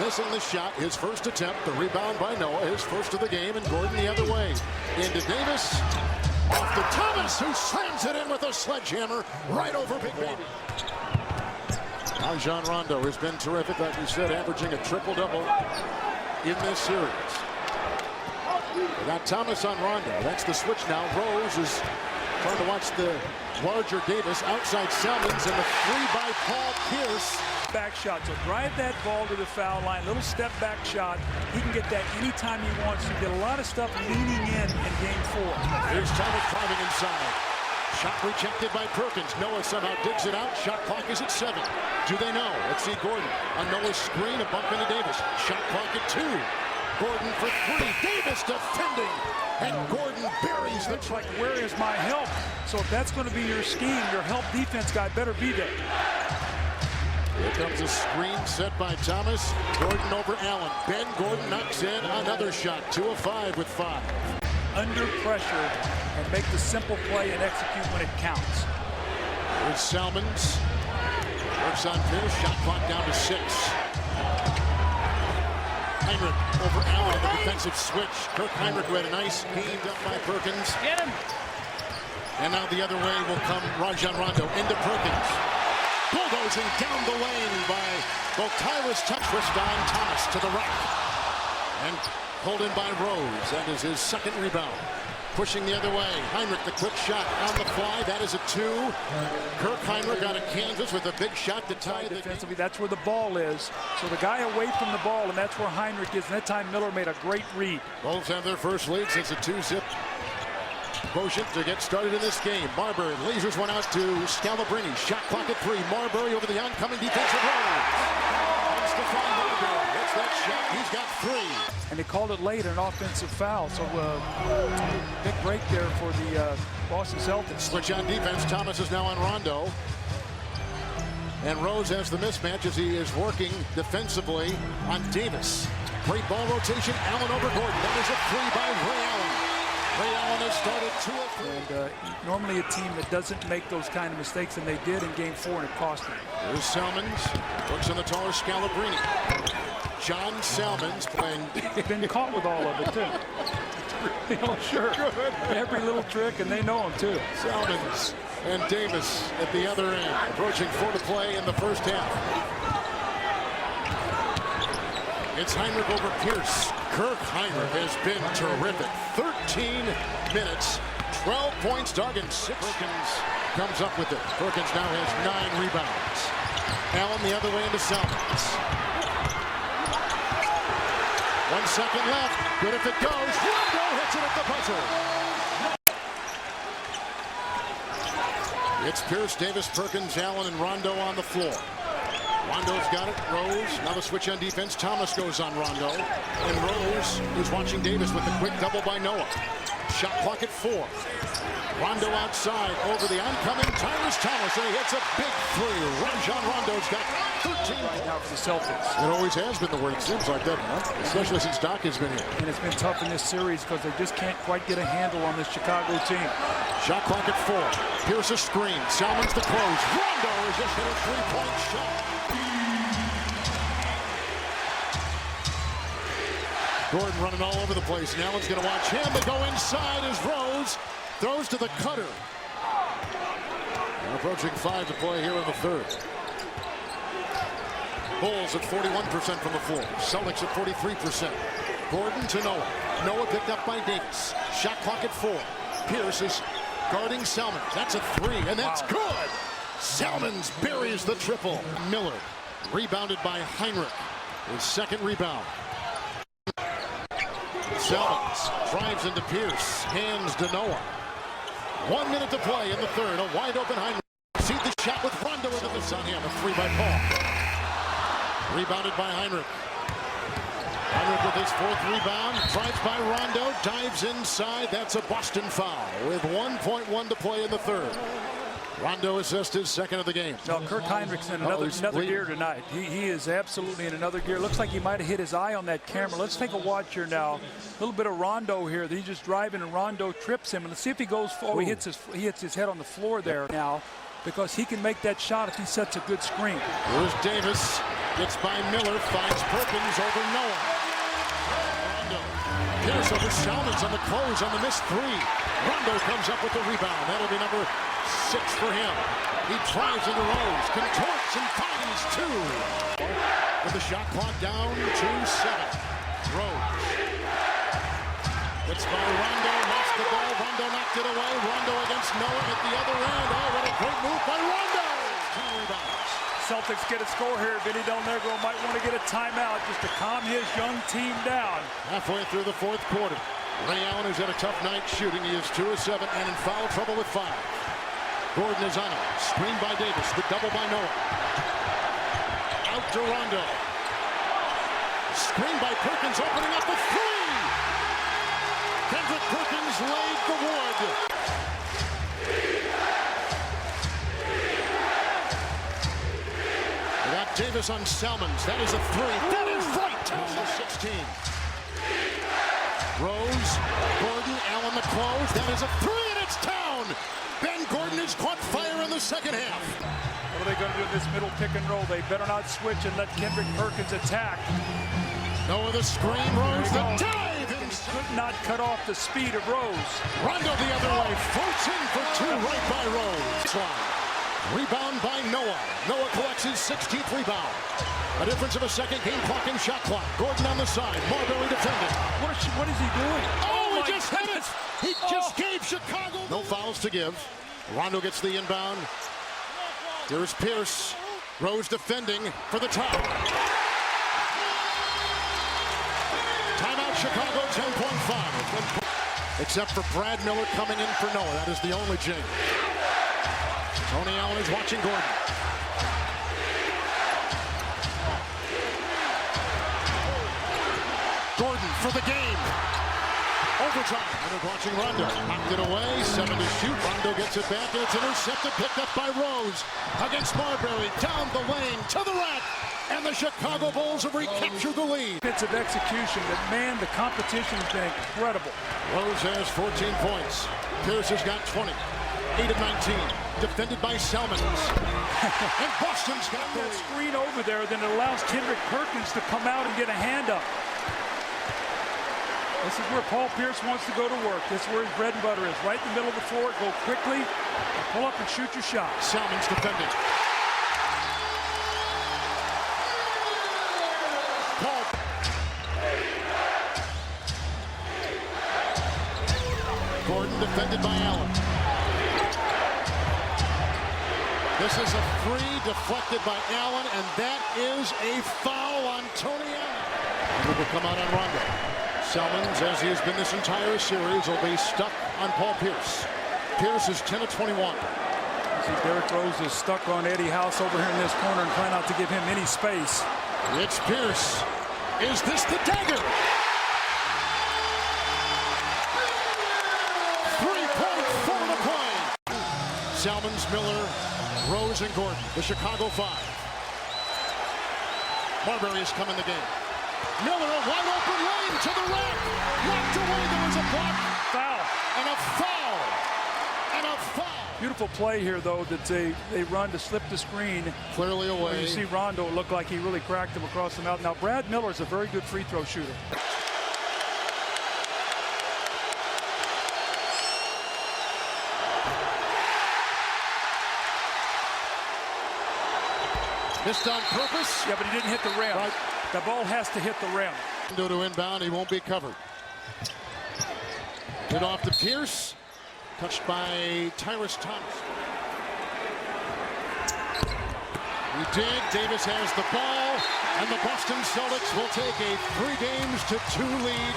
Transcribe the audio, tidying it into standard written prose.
missing the shot, his first attempt. The rebound by Noah, his first of the game, and Gordon the other way. Into Davis, off to Thomas, who slams it in with a sledgehammer right over Big Baby. Rajon Rondo has been terrific, like we said, averaging a triple-double in this series. We got Thomas on Rondo. That's the switch now. Rose is trying to watch the larger Davis outside Salmons, and the three by Paul Pierce. Back shot, so drive that ball to the foul line, little step back shot. He can get that anytime he wants to. Get a lot of stuff leaning in Game 4. Here's Thomas driving inside. Shot rejected by Perkins. Noah somehow digs it out. Shot clock is at 7. Do they know? Let's see Gordon on Noah's screen, a bump into Davis. Shot clock at 2. Gordon for 3. Davis defending, and Gordon buries the. Looks like, where is my help? So if that's going to be your scheme, your help defense guy better be there. Here comes a screen set by Thomas. Gordon over Allen. Ben Gordon knocks in another shot. 2 of 5 with 5. Under pressure and make the simple play and execute when it counts. Here's Salmons. Works on Pierce. Shot clock down to 6. Heinrich over Allen, the defensive switch. Kirk Heinrich, who had a nice heaved up by Perkins. Get him. And now the other way will come Rajon Rondo into Perkins. Bulldozing down the lane by both Tyrus Touchdown Thomas to the right. And pulled in by Rose. That is his second rebound. Pushing the other way. Heinrich, the quick shot on the fly. That is a 2. Kirk Heinrich out of Kansas with a big shot to tie the defensively. That's where the ball is. So the guy away from the ball, and that's where Heinrich is. And that time Miller made a great read. Wolves have their first lead since a 2-zip quotient to get started in this game. Marbury lasers one out to Scalabrini. Shot clock at 3. Marbury over the oncoming defensive road. Stephon Marbury gets that shot. He's got 3. And they called it late, an offensive foul. So big break there for the Boston Celtics. Switch on defense. Thomas is now on Rondo. And Rose has the mismatch as he is working defensively on Davis. Great ball rotation. Allen over Gordon. That is a 3 by Ray Allen. Ray Allen has started 2 of 3. And normally a team that doesn't make those kind of mistakes, and they did in Game 4, and it cost them. Here's Salmons. Works on the taller Scalabrini. John Salmons playing. They've been caught with all of it, too. Sure. Good. Every little trick, and they know them, too. Salmons and Davis at the other end. Approaching 4 to play in the first half. It's Heinrich over Pierce. Kirk Heinrich has been terrific. 13 minutes, 12 points, target 6. Perkins comes up with it. Perkins now has 9 rebounds. Allen the other way into Salmons. 1 second left. Good if it goes. Rondo hits it at the buzzer. It's Pierce, Davis, Perkins, Allen, and Rondo on the floor. Rondo's got it. Rose. Now the switch on defense. Thomas goes on Rondo. And Rose is watching Davis with a quick double by Noah. Shot clock at 4. Rondo outside over the oncoming Tyrus Thomas, and he hits a big 3. Rajon Rondo's got 13. Now for the Celtics. It always has been the way it seems like that, huh? Especially since Doc has been here. And it's been tough in this series because they just can't quite get a handle on this Chicago team. Shot clock at 4. Pierce a screen. Salmons the close. Rondo has just hit a 3-point shot. Gordon running all over the place. And Allen's going to watch him. They go inside as Rose throws to the cutter. And approaching 5 to play here in the third. Bulls at 41% from the floor. Celtics at 43%. Gordon to Noah. Noah picked up by Davis. Shot clock at 4. Pierce is guarding Salmons. That's a 3, and that's good. Salmons buries the triple. Miller rebounded by Heinrich. His second rebound. Salmons drives into Pierce. Hands to Noah. 1 minute to play in the third. A wide open Heinrich. See the shot with Rondo into the sun. A 3 by Paul. Rebounded by Heinrich. Heinrich with his 4th rebound. Drives by Rondo. Dives inside. That's a Boston foul with 1.1 to play in the third. Rondo assists his second of the game. No, Kirk Heinrich's in another gear tonight. He is absolutely in another gear. Looks like he might have hit his eye on that camera. Let's take a watch here now. A little bit of Rondo here. He's just driving and Rondo trips him. And let's see if he goes forward. He hits his head on the floor there now because he can make that shot if he sets a good screen. Here's Davis. Gets by Miller, finds Perkins over Noah. Rondo. Pierce over Salmons on the close on the missed three. Rondo comes up with the rebound. That'll be number 6 for him. He drives into Rose, contorts and finds 2. With the shot clock down to 7. Rose. It's by Rondo, lost the ball. Rondo knocked it away. Rondo against Noah at the other end. Oh, what a great move by Rondo. 2 rebounds. Celtics get a score here. Vinny Del Negro might want to get a timeout just to calm his young team down. Halfway through the 4th quarter. Ray Allen, who's had a tough night shooting, he is 2 of 7 and in foul trouble with 5. Gordon is on him. Screen by Davis. The double by Noah. Out to Rondo. Screen by Perkins, opening up the 3. Kendrick Perkins laid the wood. We got Davis on Salmons. That is a 3. That is right. Down to 16. Rose, Gordon, Allen the close. That is a 3 and it's down. Ben Gordon has caught fire in the second half. What are they going to do in this middle pick and roll? They better not switch and let Kendrick Perkins attack. Noah the screen, Rose the dive. Could not cut off the speed of Rose. Rondo the other way, floats in for 2 right by Rose. Rebound by Noah. Noah collects his 16th rebound. A difference of a second, game clock and shot clock. Gordon on the side, Marbury defending. What is he doing? Oh, he just hit it! He just gave Chicago. No fouls to give. Rondo gets the inbound. Here's Pierce. Rose defending for the top. Timeout Chicago, 10.5. Except for Brad Miller coming in for Noah. That is the only change. Tony Allen is watching Gordon. Gordon for the game. Overtime. Leonard watching Rondo. Knocked it away. 7 to shoot. Rondo gets it back and it's intercepted. Picked up by Rose. Against Marbury. Down the lane to the rack. And the Chicago Bulls have recaptured the lead. Bits of execution, but man, the competition has been incredible. Rose has 14 points. Pierce has got 20. 8 of 19. Defended by Salmons. And Boston's got that screen over there, then it allows Kendrick Perkins to come out and get a hand up. This is where Paul Pierce wants to go to work. This is where his bread and butter is. Right in the middle of the floor. Go quickly, pull up and shoot your shot. Salmons defending. Paul. Gordon defended by Allen. This is a 3 deflected by Allen, and that is a foul on Tony Allen. It will come out on Rondo. Salmons, as he has been this entire series, will be stuck on Paul Pierce. Pierce is 10 of 21. See, Derrick Rose is stuck on Eddie House over here in this corner and trying not to give him any space. It's Pierce. Is this the dagger? 3.4 to play. Salmons, Miller, Rose, and Gordon. The Chicago 5. Marbury has come in the game. Miller, a wide open lane to the rack. Knocked away. There was a block. Foul. And a foul. And a foul. Beautiful play here, though, that they run to slip the screen. Clearly away. When you see Rondo, it looked like he really cracked him across the mouth. Now, Brad Miller is a very good free throw shooter. Missed on purpose. Yeah, but he didn't hit the rim. Right. The ball has to hit the rim. Due to inbound, he won't be covered. Hit off to Pierce. Touched by Tyrus Thomas. He did. Davis has the ball. And the Boston Celtics will take a 3-2 lead.